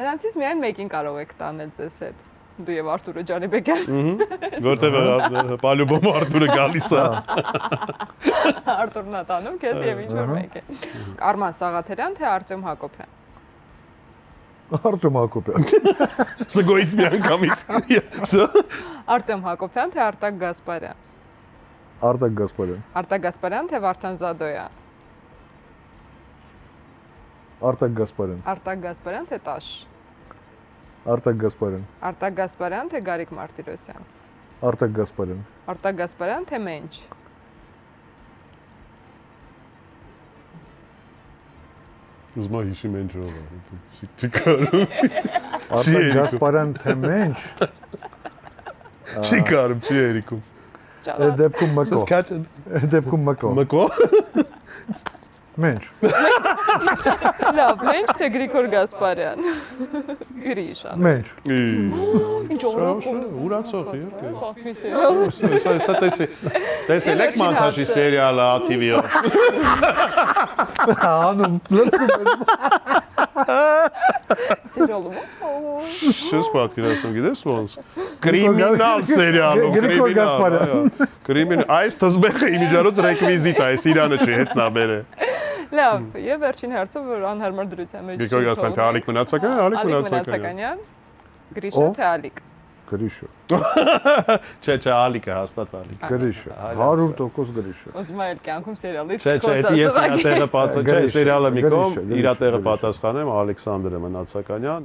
Դրանցից միայն մեկին կարող եք տանել ձեզ հետ։ Դու եւ Արթուրը Ջանիբեկյան։ Որտեղ պալյուբոմ Արթուրը գալիս է։ Արթուրն է տանում քեզ եւ ինչ որ մեկ է։ Արման Սաղաթելյան թե Արտյոմ Հակոբյան։ Արտյոմ Հակոբյան։ Սգոից մի անգամից։ Արտյոմ Հակոբյան թե Արտակ Գասպարյան։ Արտակ Գասպարյան։ Արտակ Գասպարյան թե Վարդան Զադոյան։ Արտակ Գասպարյան։ Արտակ Գասպարյան թե Տաշ։ Արտակ Գասպարյան։ Արտակ Գասպարյան թե Գարիկ Մարտիրոսյան։ Արտակ Գասպարյան։ Արտակ Գասպարյան թե Մենչ։ Ուզում եմ հիշի մենջ ով է։ Չի կարում։ Արտակ Գասպարյան թե Մենչ։ Չի կարում, չի երիկում։ Դեպքում Մկո։ Սկաչեն։ Դեպքում Մկո։ Մկո։ Մենչ։ Լավ, Մենչ թե Գրիգոր Գասպարյան։ Գրիշան։ Մենչ։ Ինչ օրոք Ուրացող է։ Սա Սա տեսել եք մոնտաժի սերիալը ATV-ով։ Անում լսում եմ։ սերիալում։ Շես պատկերացնում, գիտես ոնց։ Կրիմինալ սերիալում, Գրիգոր կրիմինալ։ Գասպարյան։ Կրիմինալ, այս տզբեղը իմիջիայլոց ռեկվիզիտ է, այս Իրանը չի հետնաբերը։ Լավ, եւ վերջին հարցը, որ անհարմար դրության մեջ։ Գրիգոր Գասպարյան թե Ալիկ Մնացականյան, Ալիկ Մնացականյան։ Մնացականյան։ Գրիշա թե Ալիկ։ Գրիշը։ Չէ, Ալիկը հաստատ Ալիկ։ Գրիշը։ 100% գրիշը։ Ուզում եմ կյանքում սերիալից Չէ, ես իրա տեղը պատասխան, չէ, սերիալը մի կողմ, Գրիշը, իրա տեղը գրիշը։ պատասխանեմ Ալեքսանդր Մնացականյան,